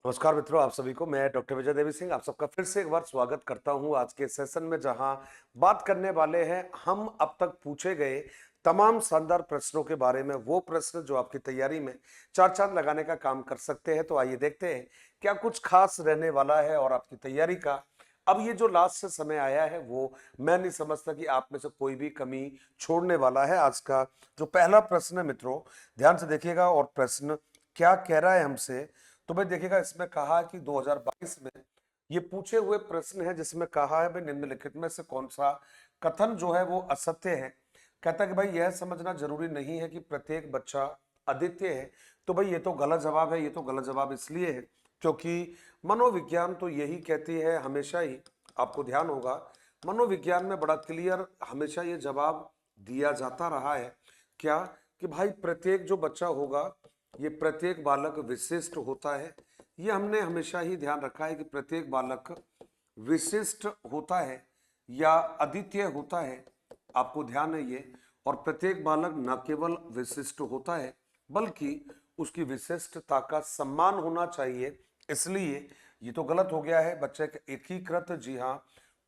नमस्कार मित्रों, आप सभी को मैं डॉक्टर विजय देवी सिंह आप सबका फिर से एक बार स्वागत करता हूं आज के सेशन में, जहां बात करने वाले हैं हम अब तक पूछे गए तमाम शानदार प्रश्नों के बारे में। वो प्रश्न जो आपकी तैयारी में चार चांद लगाने का काम कर सकते हैं। तो आइए देखते हैं क्या कुछ खास रहने वाला है और आपकी तैयारी का अब ये जो लास्ट से समय आया है वो मैं नहीं समझता कि आप में से कोई भी कमी छोड़ने वाला है। आज का जो पहला प्रश्न है मित्रों, ध्यान से देखिएगा। और प्रश्न क्या कह रहा है हमसे, तो भाई देखिएगा, इसमें कहा कि 2022 में ये पूछे हुए प्रश्न है जिसमें कहा है भाई निम्नलिखित में से कौन सा कथन जो है वो असत्य है। कहता है कि भाई यह समझना जरूरी नहीं है कि प्रत्येक बच्चा अद्वितीय है। तो भाई ये तो गलत जवाब है। ये तो गलत जवाब इसलिए है क्योंकि मनोविज्ञान तो यही कहती है हमेशा ही, आपको ध्यान होगा मनोविज्ञान में बड़ा क्लियर हमेशा ये जवाब दिया जाता रहा है क्या, कि भाई प्रत्येक जो बच्चा होगा ये प्रत्येक बालक विशिष्ट होता है। ये हमने हमेशा ही ध्यान रखा है कि प्रत्येक बालक विशिष्ट होता है या अद्वितीय होता है, आपको ध्यान है ये। और प्रत्येक बालक न केवल विशिष्ट होता है बल्कि उसकी विशिष्टता का सम्मान होना चाहिए। इसलिए ये तो गलत हो गया है। बच्चे का एकीकृत, जी हाँ,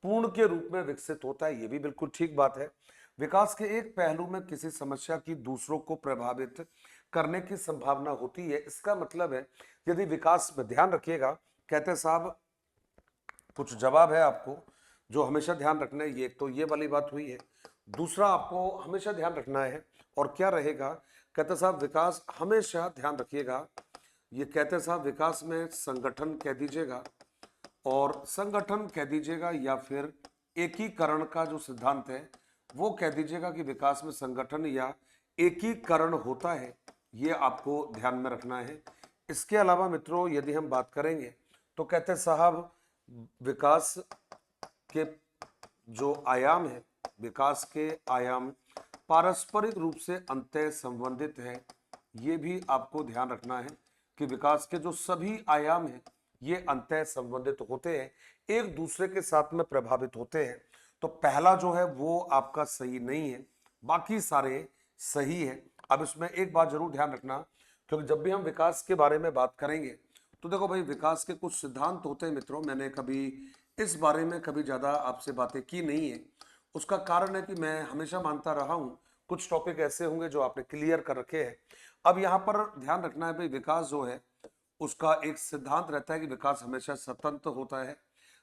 पूर्ण के रूप में विकसित होता है, ये भी बिल्कुल ठीक बात है। विकास के एक पहलू में किसी समस्या की दूसरों को प्रभावित करने की संभावना होती है। इसका मतलब है यदि विकास में, ध्यान रखिएगा, कहते साहब कुछ जवाब है आपको जो हमेशा ध्यान रखना है। ये तो ये वाली बात हुई है। दूसरा आपको हमेशा ध्यान रखना है और क्या रहेगा, कहते साहब विकास, हमेशा ध्यान रखिएगा, ये कहते साहब विकास में संगठन कह दीजिएगा और संगठन कह दीजिएगा या फिर एकीकरण का जो सिद्धांत है वो कह दीजिएगा कि विकास में संगठन या एकीकरण होता है। ये आपको ध्यान में रखना है। इसके अलावा मित्रों यदि हम बात करेंगे तो कहते साहब विकास के जो आयाम है, विकास के आयाम पारस्परिक रूप से अंतः संबंधित है। ये भी आपको ध्यान रखना है कि विकास के जो सभी आयाम हैं ये अंतः संबंधित होते हैं, एक दूसरे के साथ में प्रभावित होते हैं। तो पहला जो है वो आपका सही नहीं है, बाकी सारे सही है। अब इसमें एक बात जरूर ध्यान रखना, क्योंकि जब भी हम विकास के बारे में बात करेंगे तो देखो भाई विकास के कुछ सिद्धांत होते हैं मित्रों। मैंने कभी इस बारे में कभी ज्यादा आपसे बातें की नहीं है। उसका कारण है कि मैं हमेशा मानता रहा हूं कुछ टॉपिक ऐसे होंगे जो आपने क्लियर कर रखे हैं। अब यहाँ पर ध्यान रखना है भाई, विकास जो है उसका एक सिद्धांत रहता है कि विकास हमेशा स्वतंत्र होता है।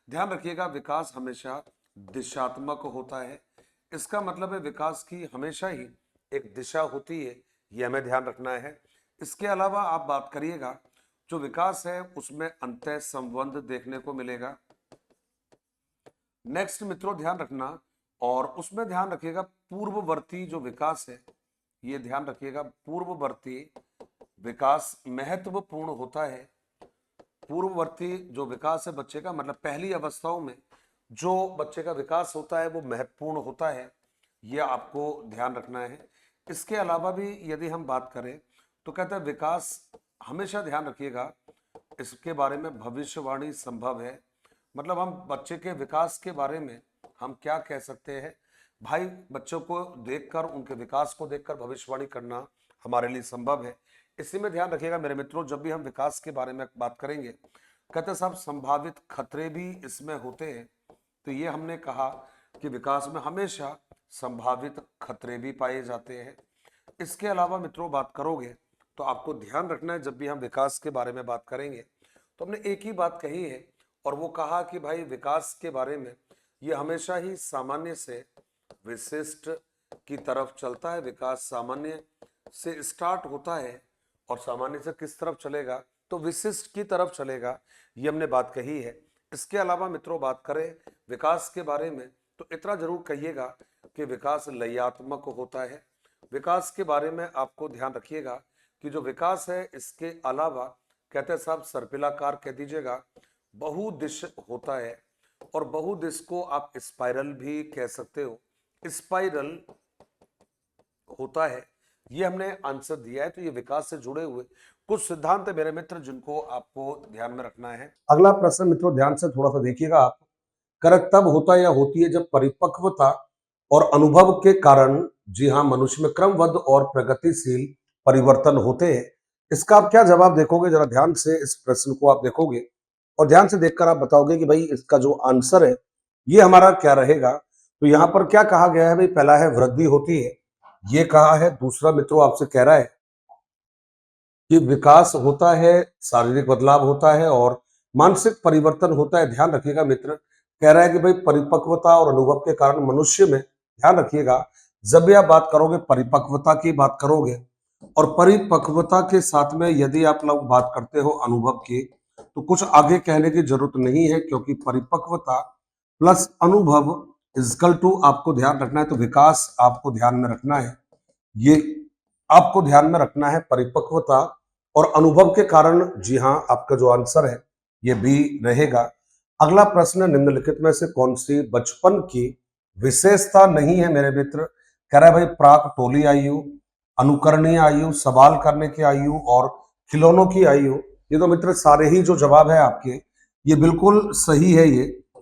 ध्यान रखिएगा, विकास हमेशा दिशात्मक होता है। इसका मतलब है विकास की हमेशा ही एक दिशा होती है, ये हमें ध्यान रखना है। इसके अलावा आप बात करिएगा, जो विकास है उसमें अंतः संबंध देखने को मिलेगा। नेक्स्ट मित्रों ध्यान रखना, और उसमें ध्यान रखिएगा पूर्ववर्ती जो विकास है, ये ध्यान रखिएगा पूर्ववर्ती विकास महत्वपूर्ण होता है। पूर्ववर्ती जो विकास है बच्चे का, मतलब पहली अवस्थाओं में जो बच्चे का विकास होता है वो महत्वपूर्ण होता है, यह आपको ध्यान रखना है। इसके अलावा भी यदि हम बात करें तो कहते हैं विकास, हमेशा ध्यान रखिएगा इसके बारे में भविष्यवाणी संभव है। मतलब हम बच्चे के विकास के बारे में हम क्या कह सकते हैं भाई, बच्चों को देखकर, उनके विकास को देखकर भविष्यवाणी करना हमारे लिए संभव है। इसी में ध्यान रखिएगा मेरे मित्रों, जब भी हम विकास के बारे में बात करेंगे कहते साहब संभावित खतरे भी इसमें होते हैं। तो ये हमने कहा कि विकास में हमेशा संभावित खतरे भी पाए जाते हैं। इसके अलावा मित्रों बात करोगे तो आपको ध्यान रखना है, जब भी हम विकास के बारे में बात करेंगे तो हमने एक ही बात कही है, और वो कहा कि भाई विकास के बारे में ये हमेशा ही सामान्य से विशिष्ट की तरफ चलता है। विकास सामान्य से स्टार्ट होता है और सामान्य से किस तरफ चलेगा, तो विशिष्ट की तरफ चलेगा, ये हमने बात कही है। इसके अलावा मित्रों बात करें विकास के बारे में तो इतना जरूर कहिएगा कि विकास लयात्मक होता है। विकास के बारे में आपको ध्यान रखिएगा कि जो विकास है इसके अलावा कहते हैं साहब सर्पिलाकार कह दीजिएगा, बहुदिश होता है। और बहुदिश को आप स्पाइरल भी कह सकते हो, स्पाइरल होता है। ये हमने आंसर दिया है। तो ये विकास से जुड़े हुए कुछ सिद्धांत है मेरे मित्र जिनको आपको ध्यान में रखना है। अगला प्रश्न मित्रों ध्यान से थोड़ा सा देखिएगा आप, करक तब होता या होती है जब परिपक्वता और अनुभव के कारण, जी हाँ, मनुष्य में क्रमबद्ध और प्रगतिशील परिवर्तन होते हैं। इसका आप क्या जवाब देखोगे? जरा ध्यान से इस प्रश्न को आप देखोगे और ध्यान से देखकर आप बताओगे कि भाई इसका जो आंसर है ये हमारा क्या रहेगा। तो यहाँ पर क्या कहा गया है भाई? पहला है वृद्धि होती है, ये कहा है। दूसरा मित्रों आपसे कह रहा है कि विकास होता है, शारीरिक बदलाव होता है और मानसिक परिवर्तन होता है। ध्यान रखिएगा मित्र, कह रहा है कि भाई परिपक्वता और अनुभव के कारण मनुष्य में, ध्यान रखिएगा, जब भी आप बात करोगे परिपक्वता की बात करोगे और परिपक्वता के साथ में यदि आप लोग बात करते हो अनुभव की, तो कुछ आगे कहने की जरूरत नहीं है, क्योंकि परिपक्वता प्लस अनुभव इजकल टू आपको ध्यान रखना है। तो विकास आपको ध्यान में रखना है, ये आपको ध्यान में रखना है, परिपक्वता और अनुभव के कारण। जी हाँ, आपका जो आंसर है ये बी रहेगा। अगला प्रश्न, निम्नलिखित में से कौन सी बचपन की विशेषता नहीं है मेरे मित्र? कह रहा है भाई प्राक टोली आयु, अनुकरणीय आयु, सवाल करने की आयु और खिलौनों की आयु। ये तो मित्र सारे ही जो जवाब है आपके ये बिल्कुल सही है।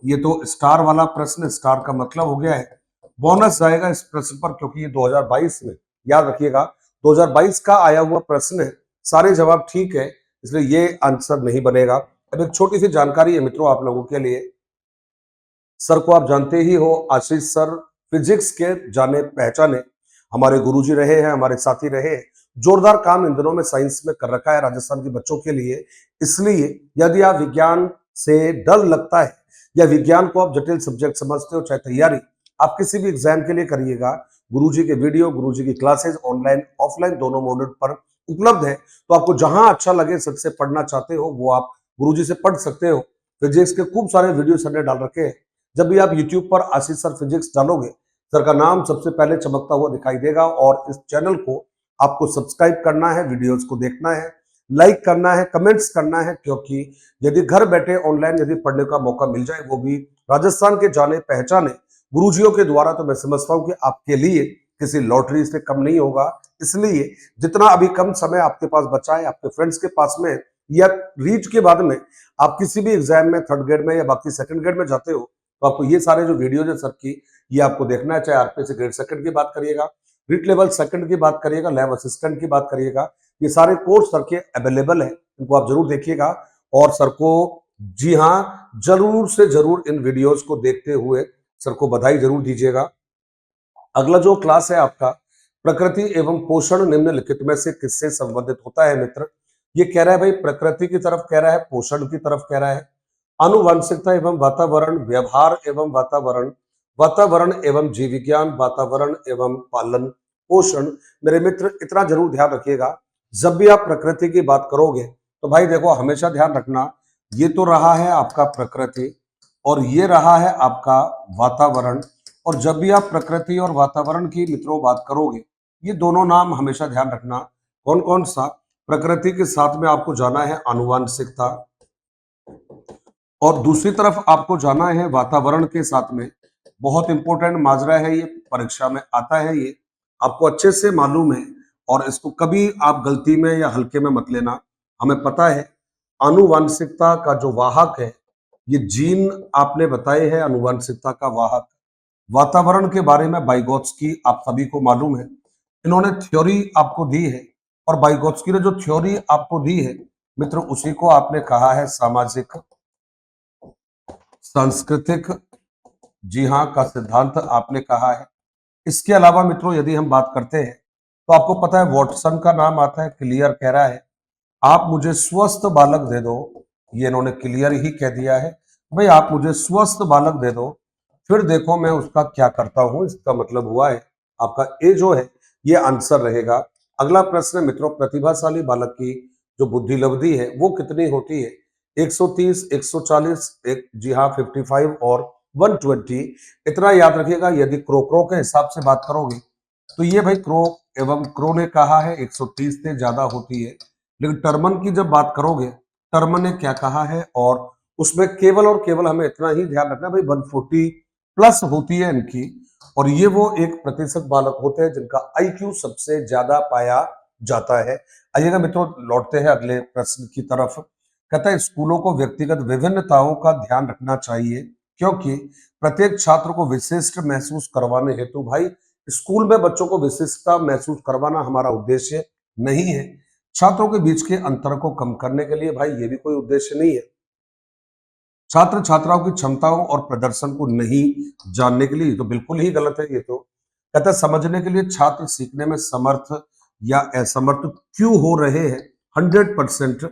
ये तो स्टार वाला प्रश्न, स्टार का मतलब हो गया है बोनस जाएगा इस प्रश्न पर, क्योंकि ये 2022 में, याद रखिएगा 2022 का आया हुआ प्रश्न है। सारे जवाब ठीक है, इसलिए ये आंसर नहीं बनेगा। अब एक छोटी सी जानकारी है मित्रों आप लोगों के लिए। सर को आप जानते ही हो, आशीष सर फिजिक्स के जाने पहचाने हमारे गुरुजी रहे हैं, हमारे साथी रहे हैं। जोरदार काम इन दिनों में साइंस में कर रखा है राजस्थान के बच्चों के लिए। इसलिए यदि आप विज्ञान से डर लगता है या विज्ञान को आप जटिल सब्जेक्ट समझते हो, चाहे तैयारी आप किसी भी एग्जाम के लिए करिएगा, गुरुजी के वीडियो, गुरुजी की क्लासेस ऑनलाइन ऑफलाइन दोनों मोड पर उपलब्ध है। तो आपको जहां अच्छा लगे, सबसे पढ़ना चाहते हो वो आप गुरुजी से पढ़ सकते हो। फिजिक्स के खूब सारे वीडियो सर ने डाल रखे हैं। जब भी आप YouTube पर आशीष सर फिजिक्स डालोगे, सर का नाम सबसे पहले चमकता हुआ दिखाई देगा। और इस चैनल को आपको सब्सक्राइब करना है, वीडियोस को देखना है, लाइक करना है, कमेंट्स करना है, क्योंकि यदि घर बैठे ऑनलाइन यदि पढ़ने का मौका मिल जाए, वो भी राजस्थान के जाने पहचाने गुरुजियों के द्वारा, तो मैं समझता हूं कि आपके लिए किसी लॉटरी से कम नहीं होगा। इसलिए जितना अभी कम समय आपके पास बचा है, आपके फ्रेंड्स के पास में, या रीट के बाद में आप किसी भी एग्जाम में थर्ड ग्रेड में या बाकी सेकंड ग्रेड में जाते हो, तो आपको ये सारे जो वीडियोज है सर की, ये आपको देखना है। चाहे आरपीएससी ग्रेड सेकंड की बात करिएगा, रीट लेवल सेकंड की बात करिएगा, लैब असिस्टेंट की बात करिएगा, ये सारे कोर्स सर के अवेलेबल है, इनको आप जरूर देखिएगा। और सर को, जी हाँ, जरूर से जरूर इन वीडियोज को देखते हुए सर को बधाई जरूर दीजिएगा। अगला जो क्लास है आपका, प्रकृति एवं पोषण निम्नलिखित में से किससे संबंधित होता है मित्र? ये कह रहा है भाई प्रकृति की तरफ कह रहा है, पोषण की तरफ कह रहा है, आनुवंशिकता एवं वातावरण, व्यवहार एवं वातावरण, वातावरण एवं जीव विज्ञान, वातावरण एवं पालन पोषण। मेरे मित्र इतना जरूर ध्यान रखिएगा, जब भी आप प्रकृति की बात करोगे तो भाई देखो हमेशा ध्यान रखना, ये तो रहा है आपका प्रकृति और ये रहा है आपका वातावरण। और जब भी आप प्रकृति और वातावरण की मित्रों बात करोगे, ये दोनों नाम हमेशा ध्यान रखना। कौन कौन सा? प्रकृति के साथ में आपको जाना है आनुवंशिकता, और दूसरी तरफ आपको जाना है वातावरण के साथ में। बहुत इंपॉर्टेंट माजरा है ये, परीक्षा में आता है, ये आपको अच्छे से मालूम है और इसको कभी आप गलती में या हल्के में मत लेना। हमें पता है आनुवंशिकता का जो वाहक है, ये जीन आपने बताए हैं आनुवंशिकता का वाहक। वातावरण के बारे में बाइगोत्स्की आप सभी को मालूम है, इन्होंने थ्योरी आपको दी है, और बाइगोत्स्की ने जो थ्योरी आपको दी है मित्र, उसी को आपने कहा है सामाजिक सांस्कृतिक, जी हाँ, का सिद्धांत आपने कहा है। इसके अलावा मित्रों यदि हम बात करते हैं, तो आपको पता है वॉटसन का नाम आता है। क्लियर कह रहा है आप मुझे स्वस्थ बालक दे दो, ये इन्होंने क्लियर ही कह दिया है, भाई आप मुझे स्वस्थ बालक दे दो, फिर देखो मैं उसका क्या करता हूं। इसका मतलब हुआ है आपका ए जो है ये आंसर रहेगा। अगला प्रश्न है मित्रों, प्रतिभाशाली बालक की जो बुद्धि लब्धि है वो कितनी होती है? 130, 140, एक, जी हाँ, 55 और 120। इतना याद रखिएगा। यदि क्रो क्रो के हिसाब से बात करोगे तो ये भाई क्रो एवं क्रो ने कहा है 130 से ज्यादा होती है, लेकिन टर्मन की जब बात करोगे, टर्मन ने क्या कहा है, और उसमें केवल और केवल हमें इतना ही ध्यान रखना भाई 140 प्लस होती है इनकी। और ये वो 1% बालक होते हैं जिनका आईक्यू सबसे ज्यादा पाया जाता है। आइएगा मित्रों, लौटते हैं अगले प्रश्न की तरफ। कहता है स्कूलों को व्यक्तिगत विभिन्नताओं का ध्यान रखना चाहिए, क्योंकि प्रत्येक छात्र को विशिष्ट महसूस करवाने हेतु। तो भाई स्कूल में बच्चों को विशिष्टता महसूस करवाना हमारा उद्देश्य नहीं है। छात्रों के बीच के अंतर को कम करने के लिए भाई ये भी कोई उद्देश्य नहीं है। छात्र छात्राओं की क्षमताओं और प्रदर्शन को नहीं जानने के लिए, तो बिल्कुल ही गलत है ये तो। कहता है समझने के लिए छात्र सीखने में समर्थ या असमर्थ क्यों हो रहे हैं। 100%,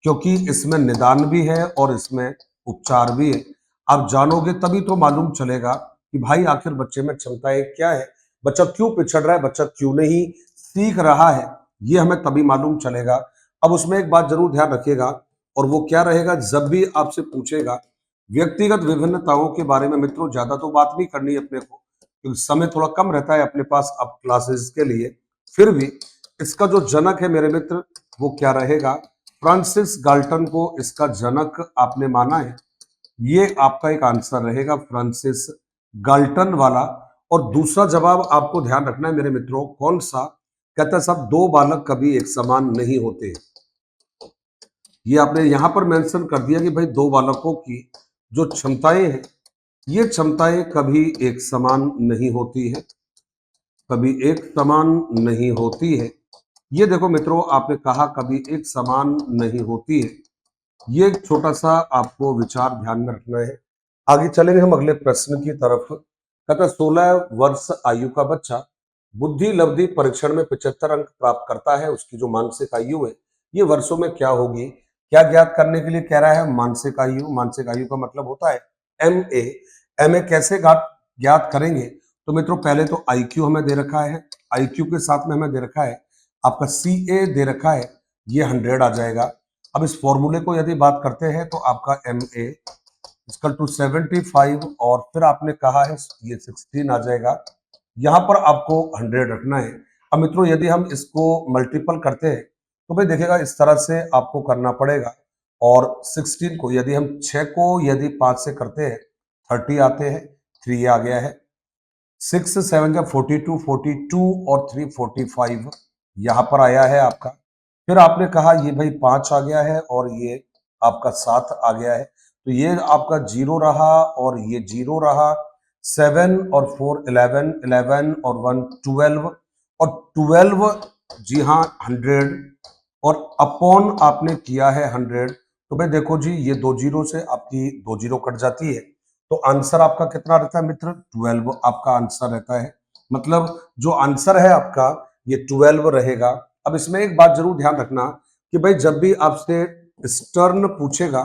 क्योंकि इसमें निदान भी है और इसमें उपचार भी है। आप जानोगे तभी तो मालूम चलेगा कि भाई आखिर बच्चे में क्षमताएं क्या है, बच्चा क्यों पिछड़ रहा है, बच्चा क्यों नहीं सीख रहा है, ये हमें तभी मालूम चलेगा। अब उसमें एक बात जरूर ध्यान रखिएगा, और वो क्या रहेगा, जब भी आपसे पूछेगा व्यक्तिगत विभिन्नताओं के बारे में मित्रों ज्यादा तो बात नहीं करनी है अपने को, क्योंकि समय थोड़ा कम रहता है अपने पास अब क्लासेस के लिए। फिर भी इसका जो जनक है मेरे मित्र वो क्या रहेगा, फ्रांसिस गाल्टन को इसका जनक आपने माना है, ये आपका एक आंसर रहेगा, फ्रांसिस गाल्टन वाला। और दूसरा जवाब आपको ध्यान रखना है मेरे मित्रों, कौन सा, कहता है सब दो बालक कभी एक समान नहीं होते। ये आपने यहां पर मेंशन कर दिया कि भाई दो बालकों की जो क्षमताएं हैं, ये क्षमताएं कभी एक समान नहीं होती है, कभी एक समान नहीं होती है। ये देखो मित्रों, आपने कहा कभी एक समान नहीं होती है, ये एक छोटा सा आपको विचार ध्यान में रखना है। आगे चलेंगे हम अगले प्रश्न की तरफ। कहता 16 वर्ष आयु का बच्चा बुद्धि लब्धि परीक्षण में 75 अंक प्राप्त करता है, उसकी जो मानसिक आयु है ये वर्षों में क्या होगी। क्या ज्ञात करने के लिए कह रहा है, मानसिक आयु। मानसिक आयु का मतलब होता है MA। MA कैसे ज्ञात करेंगे, तो मित्रों पहले तो IQ हमें दे रखा है, IQ के साथ में हमें दे रखा है आपका CA दे रखा है, ये 100 आ जाएगा। अब इस फॉर्मूले को यदि बात करते हैं तो आपका MA इक्वल टू 75 और फिर आपने कहा है ये 16 आ जाएगा, यहां पर आपको 100 रखना है। अब मित्रों यदि हम इसको मल्टीपल करते हैं तो भाई देखिएगा इस तरह से आपको करना पड़ेगा, और 16 को यदि हम 6 को यदि 5 से करते हैं 30 आते हैं, 3 आ गया है, 6 7 जा 42, 42 और 3 45 यहां पर आया है आपका। फिर आपने कहा ये भाई 5 आ गया है और ये आपका 7 आ गया है, तो ये आपका 0 रहा और ये 0 रहा। 7 और 4 11, 11 और 1 12 और 12, जी हाँ 100, और अपॉन आपने किया है 100। तो भाई देखो जी ये 2 जीरो से आपकी 2 जीरो कट जाती है, तो आंसर आपका कितना रहता है मित्र, 12 आपका आंसर रहता है। मतलब जो आंसर है आपका ये 12 रहेगा। अब इसमें एक बात जरूर ध्यान रखना कि भाई जब भी आपसे स्टर्न पूछेगा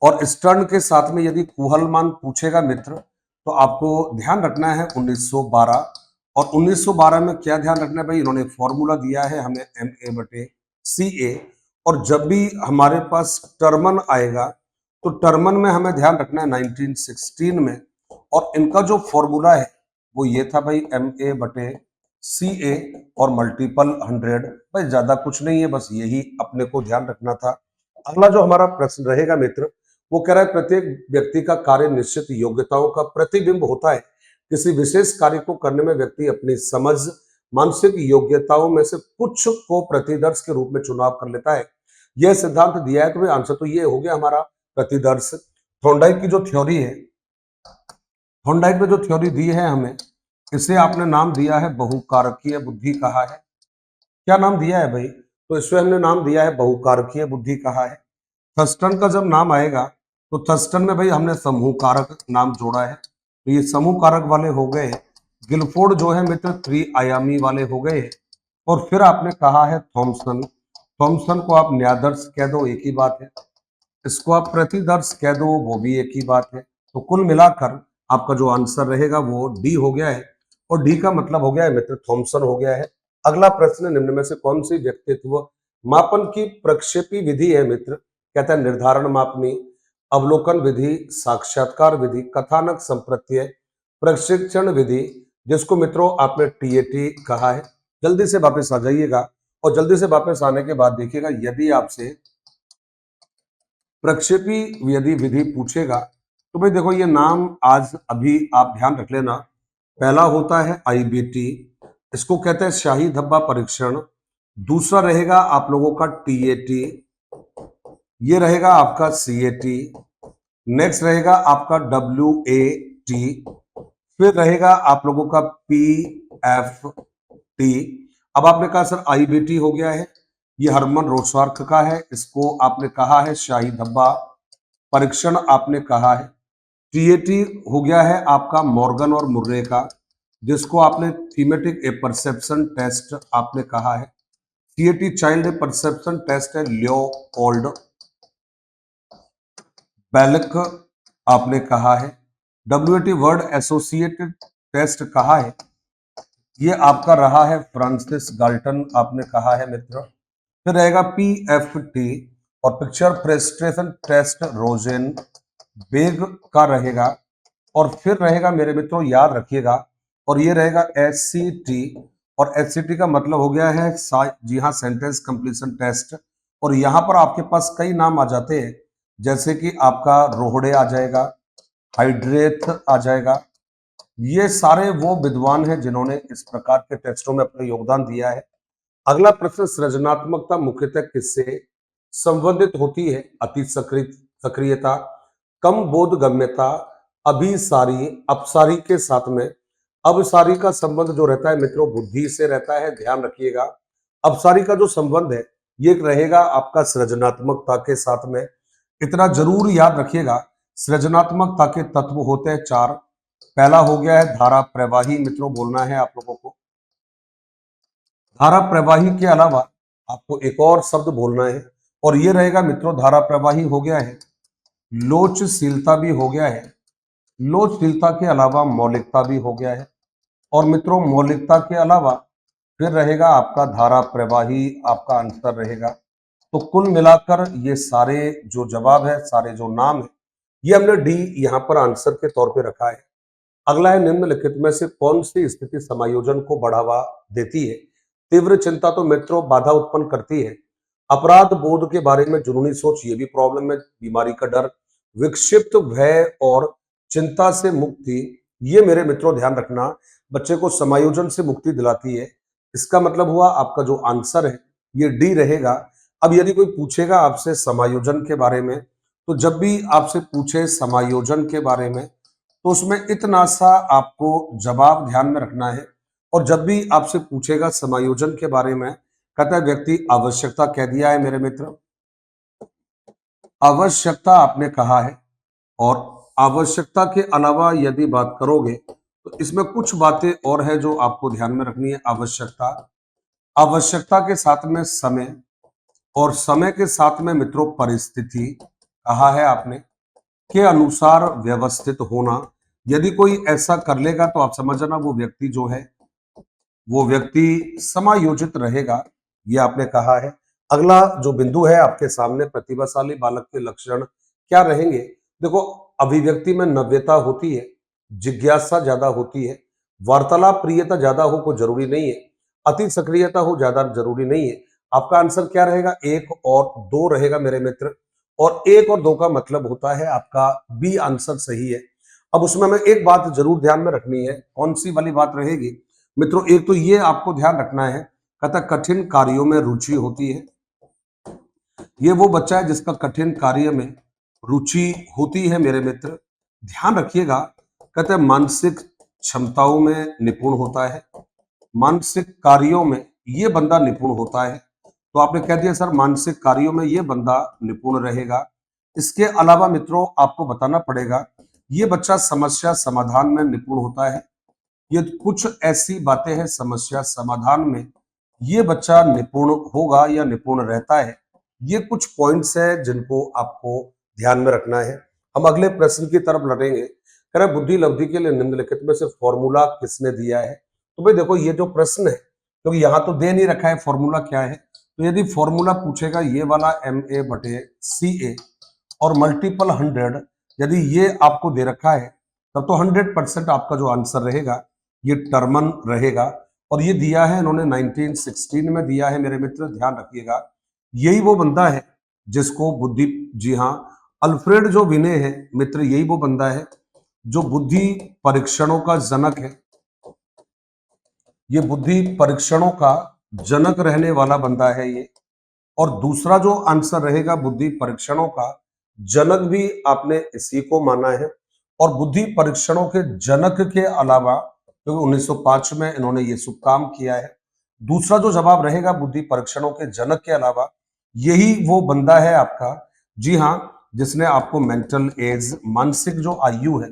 और स्टर्न के साथ में यदि कुहलमान पूछेगा मित्र, तो आपको ध्यान रखना है 1912। और 1912 में क्या ध्यान रखना है भाई, इन्होंने फॉर्मूला दिया है हमें MA/CA। और जब भी हमारे पास टर्मन आएगा तो टर्मन में हमें ध्यान रखना है 1916 में, और इनका जो फॉर्मूला है वो ये था भाई MA/CA और मल्टीपल 100। भाई ज्यादा कुछ नहीं है, बस यही अपने को ध्यान रखना था। अगला जो हमारा प्रश्न रहेगा मित्र वो कह रहा है प्रत्येक व्यक्ति का कार्य निश्चित योग्यताओं का प्रतिबिंब होता है, किसी विशेष कार्य को करने में व्यक्ति अपनी समझ मानसिक योग्यताओं में से कुछ को प्रतिदर्श के रूप में चुनाव कर लेता है। यह सिद्धांत दिया है, तो भाई आंसर तो ये हो गया हमारा प्रतिदर्श। थॉर्नडाइक की जो थ्योरी है, थॉर्नडाइक में जो थ्योरी दी है हमें, इसे आपने नाम दिया है बहुकारकीय बुद्धि कहा है। क्या नाम दिया है भाई, तो इसमें हमने नाम दिया है बहुकारकीय बुद्धि कहा है। थर्स्टन का जब नाम आएगा तो थर्स्टन में भाई हमने समूह कारक नाम जोड़ा है, तो ये समूह कारक वाले हो गए। गिलफोर्ड जो है मित्र त्रिआयामी वाले हो गए। और फिर आपने कहा है थॉमसन, थॉमसन को आप न्यादर्श कह दो एक ही बात है, इसको आप प्रतिदर्श कह दो वो भी एक ही बात है। तो कुल मिलाकर आपका जो आंसर रहेगा वो डी हो गया है, और डी का मतलब हो गया है मित्र थॉमसन हो गया है। अगला प्रश्न, निम्न में से कौन सी व्यक्तित्व मापन की प्रक्षेपी विधि है मित्र, कहता है निर्धारण मापनी, अवलोकन विधि, साक्षात्कार विधि, कथानक संप्रत्यय, प्रशिक्षण विधि, जिसको मित्रों आपने TAT कहा है। जल्दी से वापस आ जाइएगा, और जल्दी से वापस आने के बाद देखिएगा यदि आपसे प्रक्षेपी यदि विधि पूछेगा तो भाई देखो ये नाम आज अभी आप ध्यान रख लेना। पहला होता है IBT, इसको कहते हैं शाही धब्बा परीक्षण। दूसरा रहेगा आप लोगों का TAT, ये रहेगा आपका CAT। नेक्स्ट रहेगा आपका WAT, फिर रहेगा आप लोगों का PFT, अब आपने कहा सर आई बेटी हो गया है, ये हरमन रोसवार्क का है, इसको आपने कहा है शाही धब्बा परीक्षण आपने कहा है। टीएटी हो गया है आपका मॉर्गन और मुर्रे का, जिसको आपने थीमेटिक ए परसेप्शन टेस्ट आपने कहा है। TAT child a perception test है लियोपोल्ड बेलक आपने कहा है। डब्ल्यूएटी वर्ड एसोसिएटेड टेस्ट कहा है, ये आपका रहा है फ्रांसिस गाल्टन आपने कहा है मित्र। फिर रहेगा पीएफटी और पिक्चर प्रेस्टेशन टेस्ट रोजेन बेग का रहेगा। और फिर रहेगा मेरे मित्रों याद रखिएगा, और ये रहेगा एससीटी, और एससीटी का मतलब हो गया है जी हाँ सेंटेंस कंप्लीशन टेस्ट। और यहाँ पर आपके पास कई नाम आ जाते हैं, जैसे कि आपका रोहड़े आ जाएगा, हाइड्रेथ आ जाएगा। ये सारे वो विद्वान हैं जिन्होंने इस प्रकार के टेस्टों में अपना योगदान दिया है। अगला प्रश्न, सृजनात्मकता मुख्यतः किससे संबंधित होती है? अति सक्रियता, कम बोधगम्यता, अभिसारी, अपसारी के साथ में। अभिसारी का संबंध जो रहता है मित्रों बुद्धि से रहता है, ध्यान रखिएगा। अपसारी का जो संबंध है ये रहेगा आपका सृजनात्मकता के साथ में। इतना जरूर याद रखिएगा, सृजनात्मकता के तत्व होते हैं 4। पहला हो गया है धारा प्रवाही, मित्रों बोलना है आप लोगों को। धारा प्रवाही के अलावा आपको एक और शब्द बोलना है, और ये रहेगा मित्रों, धारा प्रवाही हो गया है, लोचशीलता भी हो गया है। लोचशीलता के अलावा मौलिकता भी हो गया है। और मित्रों मौलिकता के अलावा फिर रहेगा आपका धारा प्रवाही, आपका आंसर रहेगा। तो कुल मिलाकर ये सारे जो जवाब है, सारे जो नाम है, ये हमने डी यहां पर आंसर के तौर पे रखा है। अगला है निम्नलिखित में से कौन सी स्थिति समायोजन को बढ़ावा देती है? तीव्र चिंता तो मित्रों बाधा उत्पन्न करती है। अपराध बोध के बारे में जुनूनी सोच, ये भी प्रॉब्लम है। बीमारी का डर, विक्षिप्त भय और चिंता से मुक्ति, ये मेरे मित्रों ध्यान रखना, बच्चे को समायोजन से मुक्ति दिलाती है। इसका मतलब हुआ आपका जो आंसर है ये डी रहेगा। अब यदि कोई पूछेगा आपसे समायोजन के बारे में, तो जब भी आपसे पूछे समायोजन के बारे में, तो उसमें इतना सा आपको जवाब ध्यान में रखना है। और जब भी आपसे पूछेगा समायोजन के बारे में, कहता है व्यक्ति आवश्यकता कह दिया है मेरे मित्र, आवश्यकता आपने कहा है। और आवश्यकता के अलावा यदि बात करोगे तो इसमें कुछ बातें और है जो आपको ध्यान में रखनी है। आवश्यकता, आवश्यकता के साथ में समय, और समय के साथ में मित्रों परिस्थिति कहा है आपने, के अनुसार व्यवस्थित होना। यदि कोई ऐसा कर लेगा तो आप समझ जाना वो व्यक्ति जो है वो व्यक्ति समायोजित रहेगा, ये आपने कहा है। अगला जो बिंदु है आपके सामने, प्रतिभाशाली बालक के लक्षण क्या रहेंगे? देखो, अभिव्यक्ति में नव्यता होती है, जिज्ञासा ज्यादा होती है, वार्तालाप प्रियता ज्यादा हो को जरूरी नहीं है, अति सक्रियता हो ज्यादा जरूरी नहीं है। आपका आंसर क्या रहेगा? 1 और 2 रहेगा मेरे मित्र। और 1 और 2 का मतलब होता है आपका बी आंसर सही है। अब उसमें हमें एक बात जरूर ध्यान में रखनी है, कौन सी वाली बात रहेगी मित्रों? एक तो ये आपको ध्यान रखना है, कहता कठिन कार्यों में रुचि होती है। ये वो बच्चा है जिसका कठिन कार्य में रुचि होती है मेरे मित्र, ध्यान रखिएगा। कहते हैं मानसिक क्षमताओं में निपुण होता है, मानसिक कार्यों में ये बंदा निपुण होता है। तो आपने कह दिया सर मानसिक कार्यों में ये बंदा निपुण रहेगा। इसके अलावा मित्रों आपको बताना पड़ेगा, ये बच्चा समस्या समाधान में निपुण होता है। ये कुछ ऐसी बातें हैं समस्या समाधान में ये बच्चा निपुण होगा या निपुण रहता है। ये कुछ पॉइंट्स है जिनको आपको ध्यान में रखना है। हम अगले प्रश्न की तरफ लड़ेंगे। कह रहे बुद्धि लब्धि के लिए निम्नलिखित में से फॉर्मूला किसने दिया है? तो भाई देखो ये जो प्रश्न है, क्योंकि तो यहाँ तो दे नहीं रखा है फॉर्मूला क्या है, तो यदि फॉर्मूला पूछेगा ये वाला MA/CA और मल्टीपल 100, यदि ये आपको दे रखा है तब तो 100% आपका जो आंसर रहेगा ये टर्मन रहेगा। और ये दिया है इन्होंने 1916 में दिया है मेरे मित्र, ध्यान रखिएगा। यही वो बंदा है जिसको बुद्धि, जी हाँ, अल्फ्रेड जो विने है मित्र, यही वो बंदा है जो बुद्धि परीक्षणों का जनक है। ये बुद्धि परीक्षणों का जनक रहने वाला बंदा है ये। और दूसरा जो आंसर रहेगा बुद्धि परीक्षणों का जनक भी आपने इसी को माना है। और बुद्धि परीक्षणों के जनक के अलावा क्योंकि 1905 में इन्होंने ये शुभ काम किया है, दूसरा जो जवाब रहेगा बुद्धि परीक्षणों के जनक के अलावा, यही वो बंदा है आपका, जी हाँ, जिसने आपको मेंटल एज, मानसिक जो आयु है,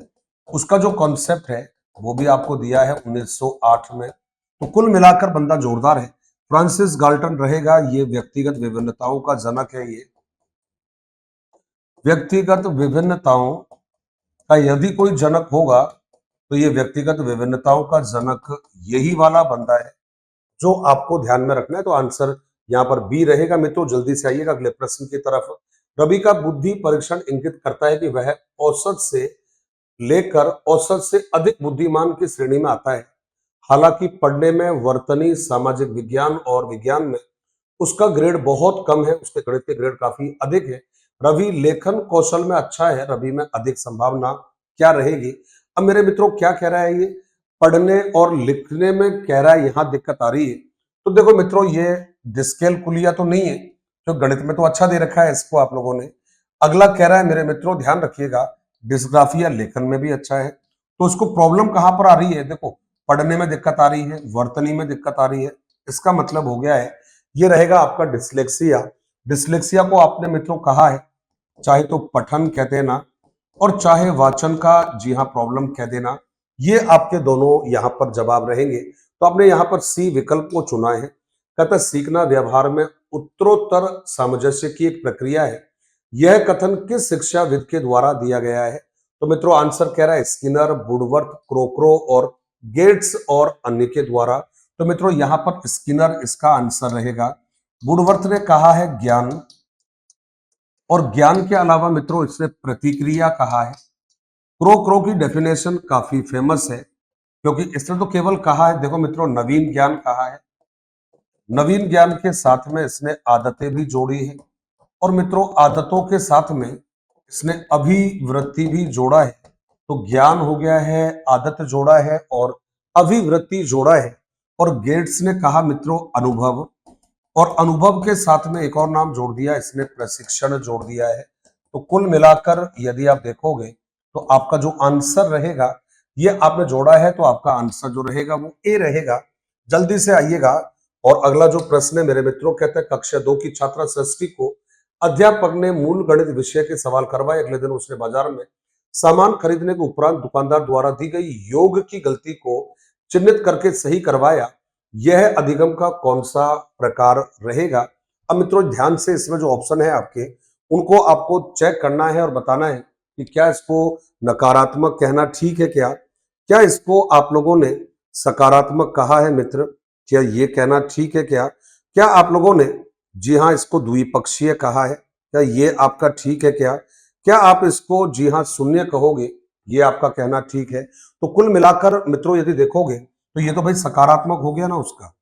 उसका जो कॉन्सेप्ट है वो भी आपको दिया है 1908 में। तो कुल मिलाकर बंदा जोरदार है। फ्रांसिस गाल्टन रहेगा, ये व्यक्तिगत विभिन्नताओं का जनक है। ये व्यक्तिगत विभिन्नताओं का यदि कोई जनक होगा तो ये व्यक्तिगत विभिन्नताओं का जनक यही वाला बंदा है, जो आपको ध्यान में रखना है। तो आंसर यहाँ पर बी रहेगा। मित्रों जल्दी से आइएगा अगले प्रश्न की तरफ। रवि का बुद्धि परीक्षण इंगित करता है कि वह औसत से लेकर औसत से अधिक बुद्धिमान की श्रेणी में आता है। हालांकि पढ़ने में, वर्तनी, सामाजिक विज्ञान और विज्ञान में उसका ग्रेड बहुत कम है, उसके गणित के ग्रेड काफी अधिक है। रवि लेखन कौशल में अच्छा है, रवि में अधिक संभावना क्या रहेगी? अब मेरे मित्रों क्या कह रहा है ये? पढ़ने और लिखने में कह रहा है, यहां दिक्कत आ रही है। तो देखो मित्रों, ये डिस्कैलकुलिया तो नहीं है, जो गणित में तो अच्छा दे रखा है इसको आप लोगों ने। अगला कह रहा है मेरे मित्रों, ध्यान रखिएगा, डिस्ग्राफिया लेखन में भी अच्छा है। तो इसको प्रॉब्लम कहां पर आ रही है? देखो, पढ़ने में दिक्कत आ रही है, वर्तनी में दिक्कत आ रही है। इसका मतलब हो गया है ये रहेगा आपका डिसलेक्सिया। डिसलेक्सिया को आपने मित्रों कहा है, चाहे तो पठन कह देना और चाहे वाचन का, जी हाँ, प्रॉब्लम कह देना। ये आपके दोनों यहां पर जवाब रहेंगे। तो आपने यहां पर सी विकल्प को चुना है। कहता है सीखना व्यवहार में उत्तरोत्तर सामंजस्य की एक प्रक्रिया है। यह कथन किस शिक्षाविद के द्वारा दिया गया है? तो मित्रों आंसर कह रहा है स्किनर, वुडवर्थ, क्रोकरो और गेट्स और अन्य के द्वारा। तो मित्रों यहां पर स्किनर इसका आंसर रहेगा। वुडवर्थ ने कहा है ज्ञान, और ज्ञान के अलावा मित्रों इसने प्रतिक्रिया कहा है। क्रो की डेफिनेशन काफी फेमस है, क्योंकि इसने तो केवल कहा है, देखो मित्रों, नवीन ज्ञान कहा है। नवीन ज्ञान के साथ में इसने आदतें भी जोड़ी है, और मित्रों आदतों के साथ में इसने अभिवृत्ति भी जोड़ा है। तो ज्ञान हो गया है, आदत जोड़ा है और अभिवृत्ति जोड़ा है। और गेट्स ने कहा मित्रों अनुभव, और अनुभव के साथ में एक और नाम जोड़ दिया, इसने प्रशिक्षण जोड़ दिया है। तो कुल मिलाकर यदि आप देखोगे तो आपका जो आंसर रहेगा, ये आपने जोड़ा है, तो आपका आंसर जो रहेगा वो ए रहेगा। जल्दी से आइएगा। और अगला जो प्रश्न है मेरे मित्रों, कहते हैं कक्षा 2 की छात्रा सृष्टि को अध्यापक ने मूल गणित विषय के सवाल करवाए। अगले दिन उसने बाजार में सामान खरीदने के उपरांत दुकानदार द्वारा दी गई योग की गलती को चिन्हित करके सही करवाया। यह अधिगम का कौन सा प्रकार रहेगा? अब मित्रों ध्यान से, इसमें जो ऑप्शन है आपके, उनको आपको चेक करना है और बताना है कि क्या इसको नकारात्मक कहना ठीक है, क्या क्या इसको आप लोगों ने सकारात्मक कहा है मित्र? क्या ये कहना ठीक है? क्या क्या आप लोगों ने, जी हाँ, इसको द्विपक्षीय कहा है? क्या ये आपका ठीक है? क्या क्या आप इसको, जी हाँ, शून्य कहोगे? ये आपका कहना ठीक है? तो कुल मिलाकर मित्रों यदि देखोगे तो ये तो भाई सकारात्मक हो गया ना उसका।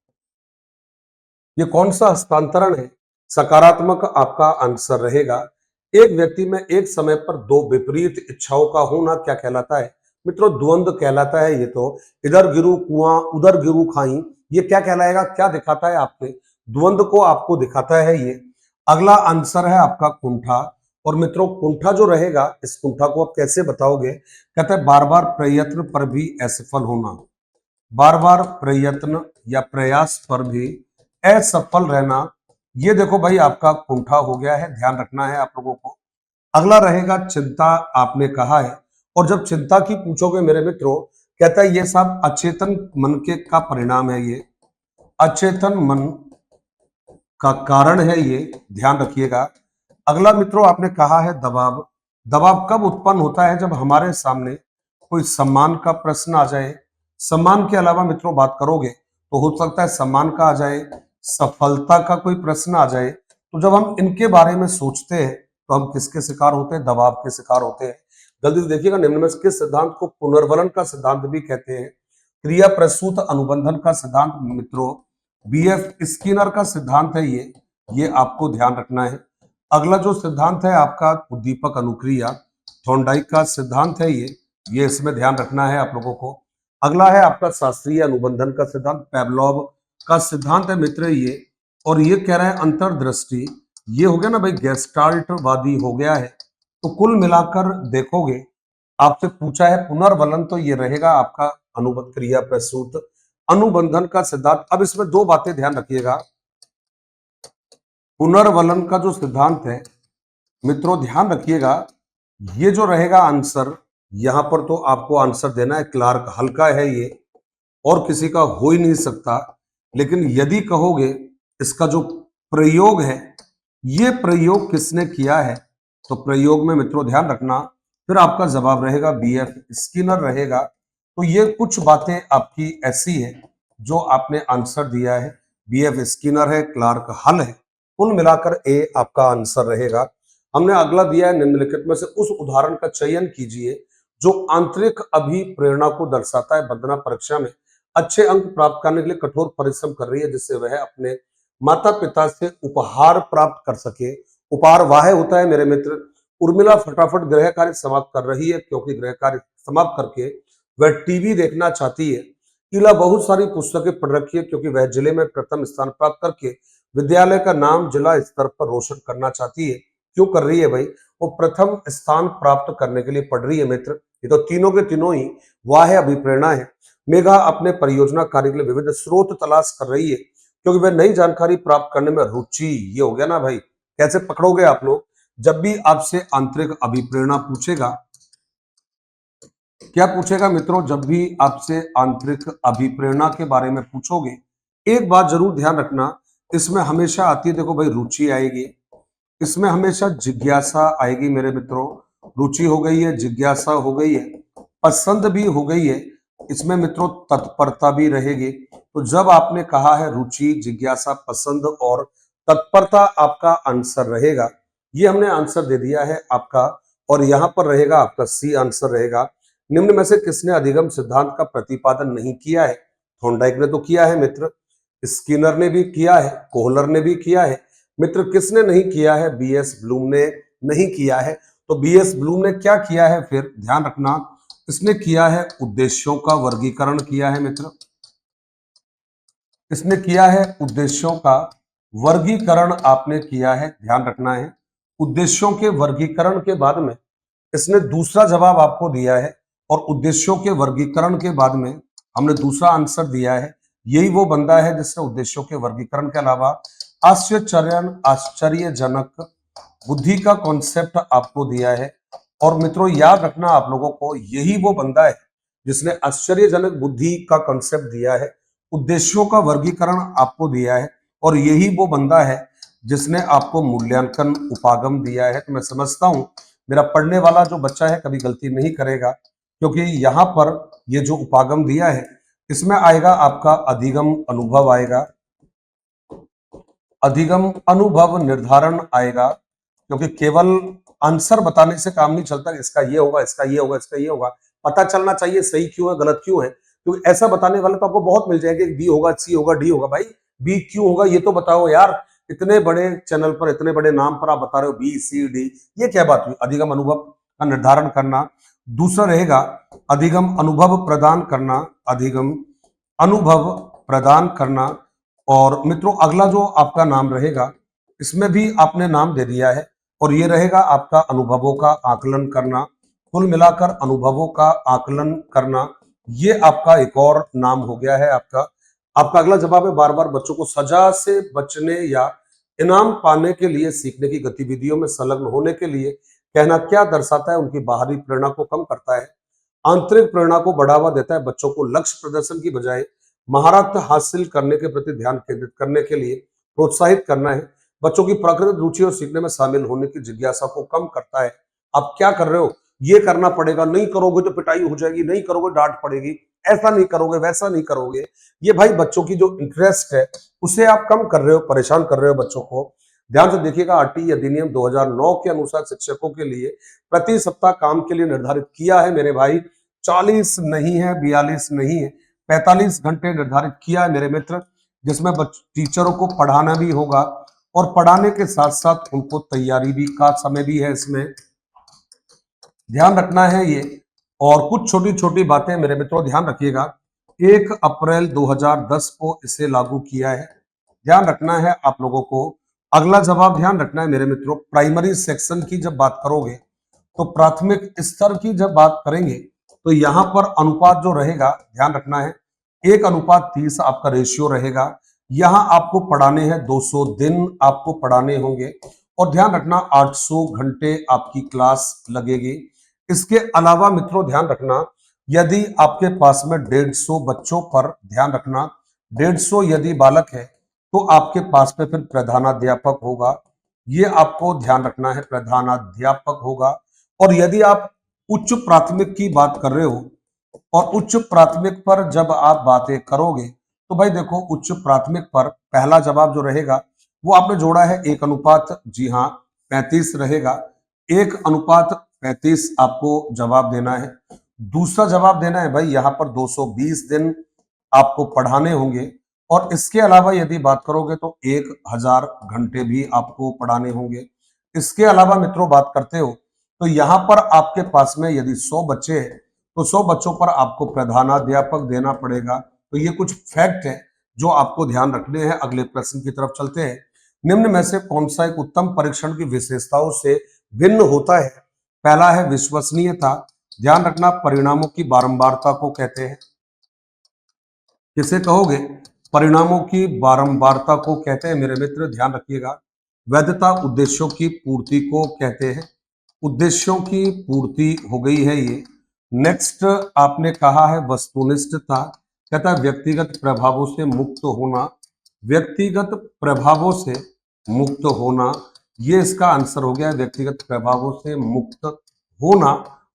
ये कौन सा हस्तांतरण है? सकारात्मक आपका आंसर रहेगा। एक व्यक्ति में एक समय पर दो विपरीत इच्छाओं का होना क्या कहलाता है? मित्रों द्वंद्व कहलाता है। ये तो इधर गिरू कुआं उधर गिरू खाई, ये क्या कहलाएगा? क्या दिखाता है आपने? द्वंद्व को आपको दिखाता है ये। अगला आंसर है आपका कुंठा। और मित्रों कुंठा जो रहेगा, इस कुंठा को आप कैसे बताओगे? कहते हैं बार बार प्रयत्न पर भी असफल होना, बार बार प्रयत्न या प्रयास पर भी असफल रहना। ये देखो भाई आपका कुंठा हो गया है, ध्यान रखना है आप लोगों को। अगला रहेगा चिंता, आपने कहा है। और जब चिंता की पूछोगे मेरे मित्रों, कहता है ये सब अचेतन मन के का परिणाम है, ये अचेतन मन का कारण है, ये ध्यान रखिएगा। अगला मित्रों आपने कहा है दबाव। दबाव कब उत्पन्न होता है? जब हमारे सामने कोई सम्मान का प्रश्न आ जाए। सम्मान के अलावा मित्रों बात करोगे तो हो सकता है सम्मान का आ जाए, सफलता का कोई प्रश्न आ जाए। तो जब हम इनके बारे में सोचते हैं तो हम किसके शिकार होते हैं? दबाव के शिकार होते हैं। जल्दी से देखिएगा, निम्न में से किस सिद्धांत को पुनर्वलन का सिद्धांत भी कहते हैं? क्रिया प्रसूत अनुबंधन का सिद्धांत मित्रों बीएफ स्किनर का सिद्धांत है ये आपको ध्यान रखना है। अगला जो सिद्धांत है आपका उद्दीपक अनुक्रिया, थॉर्नडाइक का सिद्धांत है ये इसमें ध्यान रखना है आप लोगों को। अगला है आपका शास्त्रीय अनुबंधन का सिद्धांत, पेवलोव का सिद्धांत है मित्र ये। और ये कह रहा है अंतर्दृष्टि, ये हो गया ना भाई, गेस्टाल्टवादी हो गया है। तो कुल मिलाकर देखोगे, आपसे पूछा है पुनर्वलन, तो ये रहेगा आपका अनुबंध क्रिया प्रसूत अनुबंधन का सिद्धांत। अब इसमें दो बातें ध्यान रखिएगा। पुनर्वलन का जो सिद्धांत है मित्रों, ध्यान रखिएगा, ये जो रहेगा आंसर, यहां पर तो आपको आंसर देना है। क्लार्क हल्का है ये, और किसी का हो ही नहीं सकता। लेकिन यदि कहोगे इसका जो प्रयोग है, ये प्रयोग किसने किया है, तो प्रयोग में मित्रों ध्यान रखना, फिर आपका जवाब रहेगा बीएफ स्किनर रहेगा। तो ये कुछ बातें आपकी ऐसी है जो आपने आंसर दिया है, बीएफ स्किनर है, क्लार्क हल है। कुल मिलाकर ए आपका आंसर रहेगा। हमने अगला दिया है, निम्नलिखित में से उस उदाहरण का चयन कीजिए जो आंतरिक अभिप्रेरणा को दर्शाता है। वंदना परीक्षा में अच्छे अंक प्राप्त करने के लिए कठोर परिश्रम कर रही है, जिससे वह अपने माता पिता से उपहार प्राप्त कर सके। उपहार वाह होता है मेरे मित्र। उर्मिला फटाफट गृह कार्य समाप्त कर रही है, क्योंकि गृह कार्य समाप्त करके वह टीवी देखना चाहती है। ईला बहुत सारी पुस्तकें पढ़ रखी है, क्योंकि वह जिले में प्रथम स्थान प्राप्त करके विद्यालय का नाम जिला स्तर पर रोशन करना चाहती है। क्यों कर रही है भाई? वो प्रथम स्थान प्राप्त करने के लिए पढ़ रही है मित्र। ये तो तीनों के तीनों ही वाह अभिप्रेरणा है। मेघा अपने परियोजना कार्य के लिए विविध स्रोत तलाश कर रही है, क्योंकि वह नई जानकारी प्राप्त करने में रुचि। ये हो गया ना भाई। कैसे पकड़ोगे आप लोग? जब भी आपसे आंतरिक अभिप्रेरणा पूछेगा, क्या पूछेगा मित्रों? जब भी आपसे आंतरिक अभिप्रेरणा के बारे में पूछोगे, एक बात जरूर ध्यान रखना, इसमें हमेशा आती है, देखो भाई, रुचि आएगी, इसमें हमेशा जिज्ञासा आएगी मेरे मित्रों। रुचि हो गई है, जिज्ञासा हो गई है, पसंद भी हो गई है, इसमें मित्रों तत्परता भी रहेगी। तो जब आपने कहा है रुचि, जिज्ञासा, पसंद और तत्परता आपका आंसर रहेगा, ये हमने आंसर दे दिया है आपका, और यहां पर रहेगा आपका सी आंसर रहेगा। निम्न में से किसने अधिगम सिद्धांत का प्रतिपादन नहीं किया है? थॉर्नडाइक ने तो किया है मित्र, स्किनर ने भी किया है, कोहलर ने भी किया है मित्र। किसने नहीं किया है? बीएस ब्लूम ने नहीं किया है। तो बीएस ब्लूम ने क्या किया है? फिर ध्यान रखना, इसने किया है उद्देश्यों का वर्गीकरण किया है मित्र। इसने किया है उद्देश्यों का वर्गीकरण, आपने किया है, ध्यान रखना है। उद्देश्यों के वर्गीकरण के बाद में इसने दूसरा जवाब आपको दिया है, और उद्देश्यों के वर्गीकरण के बाद में हमने दूसरा आंसर दिया है। यही वो बंदा है जिसने उद्देश्यों के वर्गीकरण के अलावा आश्चर्यजनक बुद्धि का कॉन्सेप्ट आपको दिया है। और मित्रों याद रखना आप लोगों को, यही वो बंदा है जिसने आश्चर्यजनक बुद्धि का कॉन्सेप्ट दिया है, उद्देश्यों का वर्गीकरण आपको दिया है, और यही वो बंदा है जिसने आपको मूल्यांकन उपागम दिया है। तो मैं समझता हूं मेरा पढ़ने वाला जो बच्चा है कभी गलती नहीं करेगा, क्योंकि यहां पर ये जो उपागम दिया है, इसमें आएगा आपका अधिगम अनुभव आएगा, अधिगम अनुभव निर्धारण आएगा। क्योंकि केवल आंसर बताने से काम नहीं चलता, इसका ये होगा, इसका ये होगा, इसका ये होगा। पता चलना चाहिए सही क्यों है, गलत क्यों है। क्योंकि ऐसा बताने वाले तो आपको बहुत मिल जाएंगे, बी होगा, सी होगा, डी होगा। भाई बी क्यों होगा ये तो बताओ यार। इतने बड़े चैनल पर, इतने बड़े नाम पर आप बता रहे हो बी सी डी, ये क्या बात हुई? अधिगम अनुभव का निर्धारण करना। दूसरा रहेगा अधिगम अनुभव प्रदान करना, अधिगम अनुभव प्रदान करना। और मित्रों अगला जो आपका नाम रहेगा, इसमें भी आपने नाम दे दिया है, और ये रहेगा आपका अनुभवों का आकलन करना। कुल मिलाकर अनुभवों का आकलन करना, ये आपका एक और नाम हो गया है आपका। आपका अगला जवाब है, बार बार बच्चों को सजा से बचने या इनाम पाने के लिए सीखने की गतिविधियों में संलग्न होने के लिए कहना क्या दर्शाता है? उनकी बाहरी प्रेरणा को कम करता है, आंतरिक प्रेरणा को बढ़ावा देता है, बच्चों को लक्ष्य प्रदर्शन की बजाय महारत हासिल करने के प्रति ध्यान केंद्रित करने के लिए प्रोत्साहित करना है, बच्चों की प्राकृतिक रुचि और सीखने में शामिल होने की जिज्ञासा को कम करता है। आप क्या कर रहे हो? ये करना पड़ेगा, नहीं करोगे तो पिटाई हो जाएगी, नहीं करोगे डांट पड़ेगी, ऐसा नहीं करोगे, वैसा नहीं करोगे। ये भाई बच्चों की जो इंटरेस्ट है उसे आप कम कर रहे हो, परेशान कर रहे हो बच्चों को। ध्यान से देखिएगा, आरटी अधिनियम 2009 के अनुसार शिक्षकों के लिए प्रति सप्ताह काम के लिए निर्धारित किया है मेरे भाई, 40 नहीं है, 42 नहीं है, 45 घंटे निर्धारित किया है मेरे मित्र, जिसमें टीचरों को पढ़ाना भी होगा, और पढ़ाने के साथ साथ उनको तैयारी भी का समय भी है, इसमें ध्यान रखना है ये। और कुछ छोटी छोटी बातें मेरे मित्रों ध्यान रखिएगा, 1 अप्रैल 2010 को इसे लागू किया है, ध्यान रखना है आप लोगों को। अगला जवाब ध्यान रखना है मेरे मित्रों, प्राइमरी सेक्शन की जब बात करोगे, तो प्राथमिक स्तर की जब बात करेंगे, तो यहां पर अनुपात जो रहेगा ध्यान रखना है, 1:30 आपका रेशियो रहेगा। यहां आपको पढ़ाने हैं 200 दिन आपको पढ़ाने होंगे और ध्यान रखना 800 घंटे आपकी क्लास लगेगी। इसके अलावा मित्रों ध्यान रखना, यदि आपके पास में 150 बच्चों पर ध्यान रखना 150 यदि बालक है तो आपके पास में फिर प्रधानाध्यापक होगा। ये आपको ध्यान रखना है, प्रधानाध्यापक होगा। और यदि आप उच्च प्राथमिक की बात कर रहे हो और उच्च प्राथमिक पर जब आप बातें करोगे तो भाई देखो, उच्च प्राथमिक पर पहला जवाब जो रहेगा वो आपने जोड़ा है 1:, जी हाँ 35 रहेगा। 1:35 आपको जवाब देना है। दूसरा जवाब देना है भाई, यहां पर 220 दिन आपको पढ़ाने होंगे और इसके अलावा यदि बात करोगे तो 1000 घंटे भी आपको पढ़ाने होंगे। इसके अलावा मित्रों बात करते हो तो यहां पर आपके पास में यदि 100 बच्चे हैं तो 100 बच्चों पर आपको प्रधानाध्यापक देना पड़ेगा। तो ये कुछ फैक्ट है जो आपको ध्यान रखने हैं। अगले प्रश्न की तरफ चलते हैं। निम्न में से कौन सा एक उत्तम परीक्षण की विशेषताओं से भिन्न होता है? पहला है विश्वसनीयता। ध्यान रखना, परिणामों की बारंबारता को कहते हैं। किसे कहोगे? परिणामों की बारंबारता को कहते हैं मेरे मित्र, ध्यान रखिएगा। वैधता उद्देश्यों की पूर्ति को कहते हैं। उद्देश्यों की पूर्ति हो गई है ये। नेक्स्ट आपने कहा है वस्तुनिष्ठता, कहता है व्यक्तिगत प्रभावों से मुक्त होना। व्यक्तिगत प्रभावों से मुक्त होना, ये इसका आंसर हो गया, व्यक्तिगत प्रभावों से मुक्त होना।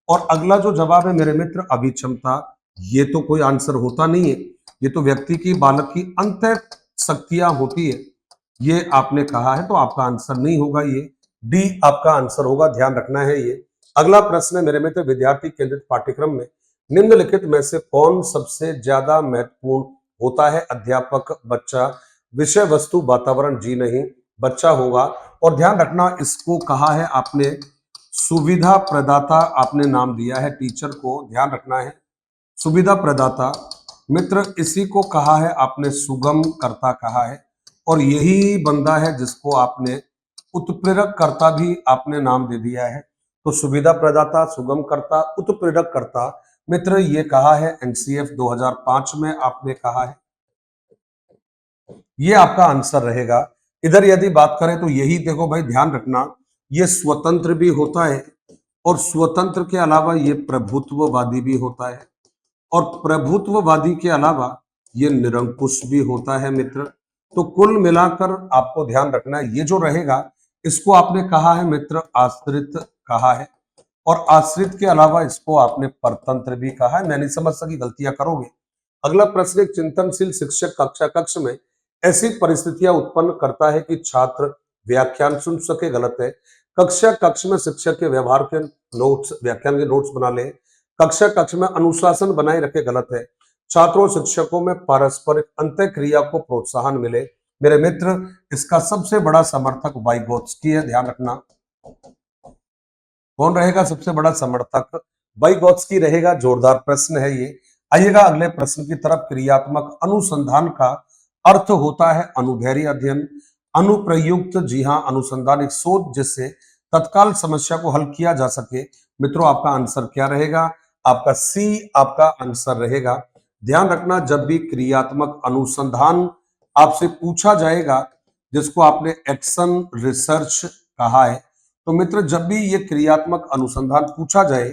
और अगला जो जवाब है मेरे मित्र अभिक्षमता, ये तो कोई आंसर होता नहीं है, ये तो व्यक्ति की बालक की अंतः शक्तियां होती है। ये आपने कहा है तो आपका आंसर नहीं होगा, ये डी आपका आंसर होगा, ध्यान रखना है ये। अगला प्रश्न है मेरे मित्र, विद्यार्थी केंद्रित पाठ्यक्रम में निम्नलिखित में से कौन सबसे ज्यादा महत्वपूर्ण होता है? अध्यापक, बच्चा, विषय वस्तु, वातावरण? जी नहीं, बच्चा होगा। और ध्यान रखना, इसको कहा है आपने सुविधा प्रदाता, आपने नाम दिया है टीचर को, ध्यान रखना है सुविधा प्रदाता। मित्र इसी को कहा है आपने सुगम कर्ता कहा है और यही बंदा है जिसको आपने उत्प्रेरक कर्ता भी आपने नाम दे दिया है। तो सुविधा प्रदाता, सुगम कर्ता, उत्प्रेरक कर्ता, मित्र ये कहा है एनसीएफ 2005 में आपने कहा है। ये आपका आंसर रहेगा। इधर यदि बात करें तो यही देखो भाई, ध्यान रखना, ये स्वतंत्र भी होता है और स्वतंत्र के अलावा ये प्रभुत्ववादी भी होता है और प्रभुत्ववादी के अलावा ये निरंकुश भी होता है मित्र। तो कुल मिलाकर आपको ध्यान रखना है, ये जो रहेगा इसको आपने कहा है मित्र आश्रित कहा है और आश्रित के अलावा इसको आपने परतंत्र भी कहा है। मैं नहीं समझ सकी, गलतियां करोगे। अगला प्रश्न, एक चिंतनशील शिक्षक कक्षा कक्ष में ऐसी परिस्थितियां उत्पन्न करता है कि छात्र व्याख्यान सुन सके, गलत है। कक्षा कक्ष में शिक्षक के व्यवहार के नोट्स, व्याख्यान के नोट्स बना ले। कक्षा कक्ष में अनुशासन बनाए रखे, गलत है। छात्रों शिक्षकों में पारस्परिक अंतःक्रिया को प्रोत्साहन मिले, मेरे मित्र इसका सबसे बड़ा समर्थक वाइगोत्स्की है, ध्यान रखना। कौन रहेगा सबसे बड़ा समर्थक? वाइगोत्स्की रहेगा। जोरदार प्रश्न है ये। आइएगा अगले प्रश्न की तरफ। क्रियात्मक अनुसंधान का अर्थ होता है अनुभवैर्य अध्ययन। अनुप्रयुक्त, जी हाँ, अनुसंधान एक शोध जिससे तत्काल समस्या को हल किया जा सके। मित्रों आपका आंसर क्या रहेगा? आपका सी आपका आंसर रहेगा। ध्यान रखना, जब भी क्रियात्मक अनुसंधान आपसे पूछा जाएगा, जिसको आपने एक्शन रिसर्च कहा है, तो मित्र जब भी ये क्रियात्मक अनुसंधान पूछा जाए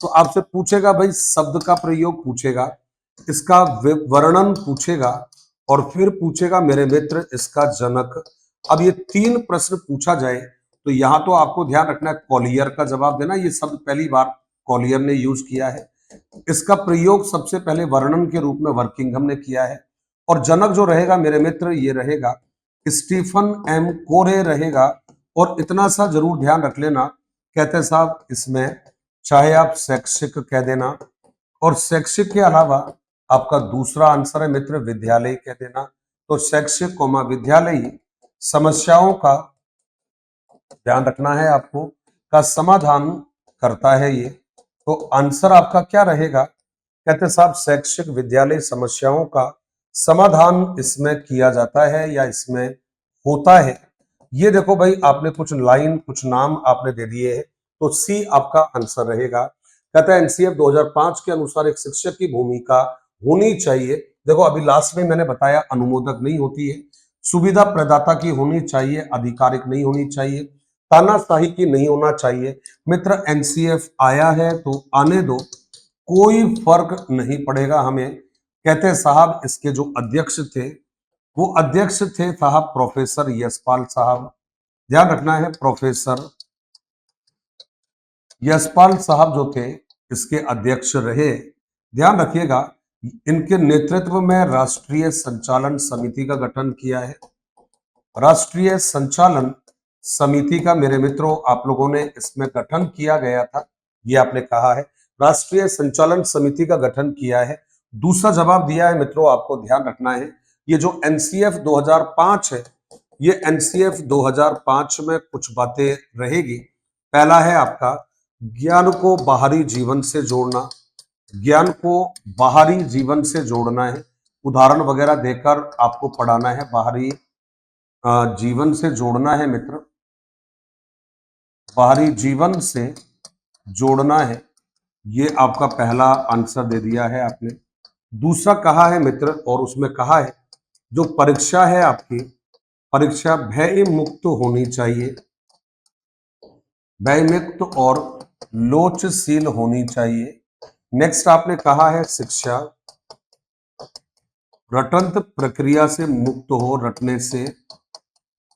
तो आपसे पूछेगा भाई, शब्द का प्रयोग पूछेगा, इसका वर्णन पूछेगा और फिर पूछेगा मेरे मित्र इसका जनक। अब ये 3 प्रश्न पूछा जाए तो यहां तो आपको ध्यान रखना है कॉलियर का जवाब देना। ये शब्द पहली बार कॉलियर ने यूज किया है। इसका प्रयोग सबसे पहले वर्णन के रूप में वर्किंघम ने किया है और जनक जो रहेगा मेरे मित्र ये रहेगा स्टीफन एम कोरे रहेगा। और इतना सा जरूर ध्यान रख लेना, कहते साहब इसमें चाहे आप शैक्षिक कह देना और शैक्षिक के अलावा आपका दूसरा आंसर है मित्र विद्यालय कह देना। तो शैक्षिक कोमा विद्यालय समस्याओं का, ध्यान रखना है आपको, का समाधान करता है ये। तो आंसर आपका क्या रहेगा? कहते साहब शैक्षिक विद्यालय समस्याओं का समाधान इसमें किया जाता है या इसमें होता है। ये देखो भाई, आपने कुछ लाइन कुछ नाम आपने दे दिए हैं, तो सी आपका आंसर रहेगा। कहता है एनसीएफ 2005 के अनुसार एक शिक्षक की भूमिका होनी चाहिए देखो अभी लास्ट में मैंने बताया अनुमोदक नहीं होती है, सुविधा प्रदाता की होनी चाहिए, आधिकारिक नहीं होनी चाहिए, तानाशाही की नहीं होना चाहिए। मित्र एनसीएफ आया है तो आने दो, कोई फर्क नहीं पड़ेगा हमें। कहते साहब इसके जो अध्यक्ष थे वो अध्यक्ष थे साहब प्रोफेसर यशपाल साहब। ध्यान रखना है, प्रोफेसर यशपाल साहब जो थे इसके अध्यक्ष रहे। ध्यान रखिएगा, इनके नेतृत्व में राष्ट्रीय संचालन समिति का गठन किया है। राष्ट्रीय संचालन समिति का मेरे मित्रों आप लोगों ने इसमें गठन किया गया था, ये आपने कहा है, राष्ट्रीय संचालन समिति का गठन किया है। दूसरा जवाब दिया है मित्रों, आपको ध्यान रखना है, ये जो एनसीएफ 2005 है, ये एनसीएफ 2005 में कुछ बातें रहेगी। पहला है आपका ज्ञान को बाहरी जीवन से जोड़ना, ज्ञान को बाहरी जीवन से जोड़ना है, उदाहरण वगैरह देकर आपको पढ़ाना है, बाहरी जीवन से जोड़ना है मित्र, बाहरी जीवन से जोड़ना है, ये आपका पहला आंसर दे दिया है आपने। दूसरा कहा है मित्र, और उसमें कहा है जो परीक्षा है आपकी, परीक्षा भय मुक्त होनी चाहिए, भय मुक्त और लोचशील होनी चाहिए। नेक्स्ट आपने कहा है शिक्षा रटंत प्रक्रिया से मुक्त हो, रटने से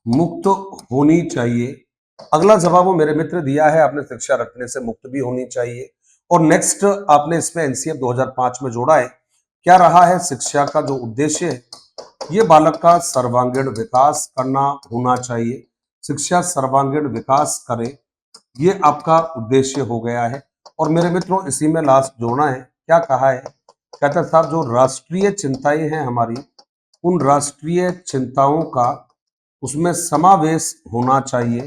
मुक्त होनी चाहिए। अगला जवाब वो मेरे मित्र दिया है आपने, शिक्षा रटने से मुक्त भी होनी चाहिए। और नेक्स्ट आपने इसमें एनसीएफ 2005 में जोड़ा है, क्या रहा है शिक्षा का जो उद्देश्य है, ये बालक का सर्वांगीण विकास करना होना चाहिए, शिक्षा सर्वांगीण विकास करे, ये आपका उद्देश्य हो गया है। और मेरे मित्रों इसी में लास्ट जोड़ना है, क्या कहा है, कहता है साहब जो राष्ट्रीय चिंताएं हैं हमारी, उन राष्ट्रीय चिंताओं का उसमें समावेश होना चाहिए।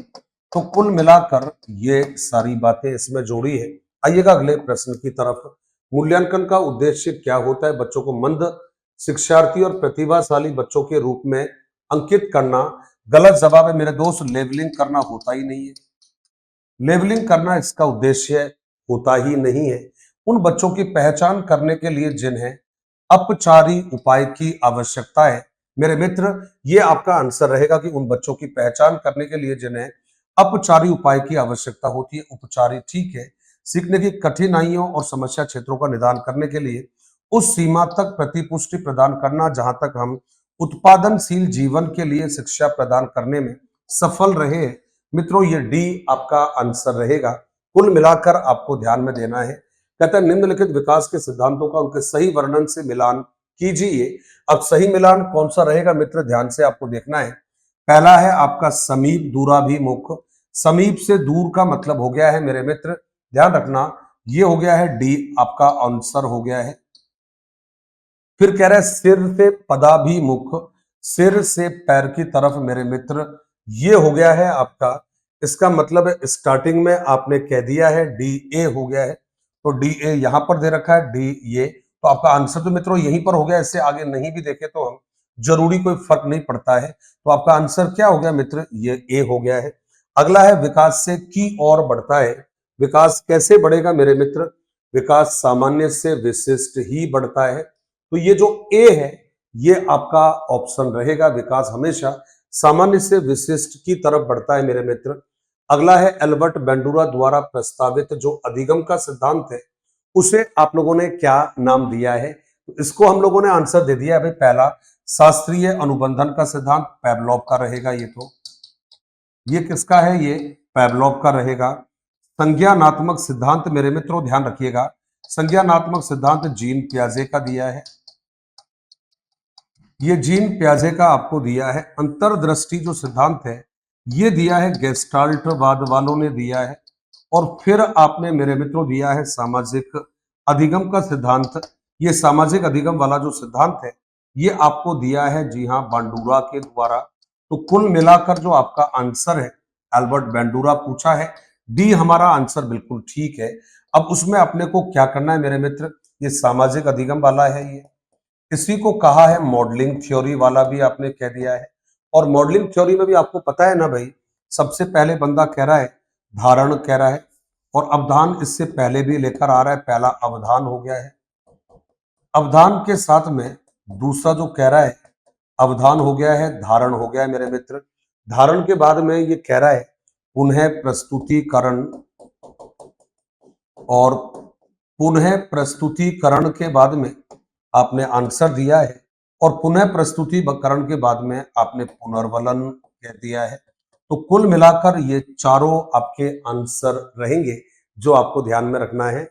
तो कुल मिलाकर ये सारी बातें इसमें जोड़ी है। आइएगा अगले प्रश्न की तरफ। मूल्यांकन का उद्देश्य क्या होता है, बच्चों को मंद शिक्षार्थी और प्रतिभाशाली बच्चों के रूप में अंकित करना। गलत जवाब है मेरे दोस्त, लेबलिंग करना होता ही नहीं है, लेबलिंग करना इसका उद्देश्य होता ही नहीं है। उन बच्चों की पहचान करने के लिए जिन्हें अपचारी उपाय की आवश्यकता है, मेरे मित्र ये आपका आंसर रहेगा कि उन बच्चों की पहचान करने के लिए जिन्हें अपचारी उपाय की आवश्यकता होती है। उपचारी ठीक है, सीखने की कठिनाइयों और समस्या क्षेत्रों का निदान करने के लिए उस सीमा तक प्रतिपुष्टि प्रदान करना जहां तक हम उत्पादनशील जीवन के लिए शिक्षा प्रदान करने में सफल रहे। मित्रों ये डी आपका आंसर रहेगा। कुल मिलाकर आपको ध्यान में देना है, कहता है निम्नलिखित विकास के सिद्धांतों का उनके सही वर्णन से मिलान कीजिए। अब सही मिलान कौन सा रहेगा मित्र, ध्यान से आपको देखना है। पहला है आपका समीप दूराभिमुख, समीप से दूर का मतलब हो गया है मेरे मित्र, ध्यान रखना, ये हो गया है डी आपका आंसर हो गया है। फिर कह रहा है सिर से पदाभिमुख, सिर से पैर की तरफ मेरे मित्र, ये हो गया है आपका, इसका मतलब है स्टार्टिंग में आपने कह दिया है डी ए हो गया है, तो डी ए यहां पर दे रखा है, डी ये, तो आपका आंसर तो मित्रों यहीं पर हो गया। इससे आगे नहीं भी देखे तो हम जरूरी कोई फर्क नहीं पड़ता है, तो आपका आंसर क्या हो गया मित्र, ये ए हो गया है। अगला है विकास से की ओर बढ़ता है, विकास कैसे बढ़ेगा मेरे मित्र, विकास सामान्य से विशिष्ट ही बढ़ता है, तो ये जो ए है ये आपका ऑप्शन रहेगा, विकास हमेशा सामान्य से विशिष्ट की तरफ बढ़ता है मेरे मित्र। अगला है एल्बर्ट बेंडूरा द्वारा प्रस्तावित जो अधिगम का सिद्धांत है उसे आप लोगों ने क्या नाम दिया है, तो इसको हम लोगों ने आंसर दे दिया है भाई, पहला शास्त्रीय अनुबंधन का सिद्धांत पेवलोव का रहेगा, ये किसका है, ये पेवलोव का रहेगा। संज्ञानात्मक सिद्धांत मेरे मित्रों ध्यान रखिएगा, संज्ञानात्मक सिद्धांत जीन पियाजे का दिया है, ये जीन पियाजे का आपको दिया है। अंतर्दृष्टि जो सिद्धांत है ये दिया है गेस्टाल्टवाद वालों ने दिया है। और फिर आपने मेरे मित्रों दिया है सामाजिक अधिगम का सिद्धांत, ये सामाजिक अधिगम वाला जो सिद्धांत है ये आपको दिया है जी हाँ बांडूरा के द्वारा। तो कुल मिलाकर जो आपका आंसर है एल्बर्ट बेंडूरा पूछा है, डी हमारा आंसर बिल्कुल ठीक है। अब उसमें अपने को क्या करना है मेरे मित्र, ये सामाजिक अधिगम वाला है, ये इसी को कहा है मॉडलिंग थ्योरी वाला भी आपने कह दिया है। और मॉडलिंग थ्योरी में भी आपको पता है ना भाई, सबसे पहले बंदा कह रहा है धारण कह रहा है, और अवधान इससे पहले भी लेकर आ रहा है, पहला अवधान हो गया है, अवधान के साथ में दूसरा जो कह रहा है अवधान हो गया है, धारण हो गया है मेरे मित्र। धारण के बाद में ये कह रहा है पुनः प्रस्तुतिकरण, और पुनः प्रस्तुतिकरण के बाद में आपने आंसर दिया है, और पुनः प्रस्तुतिकरण के बाद में आपने पुनर्वलन कह दिया है। तो कुल मिलाकर ये चारों आपके आंसर रहेंगे जो आपको ध्यान में रखना है।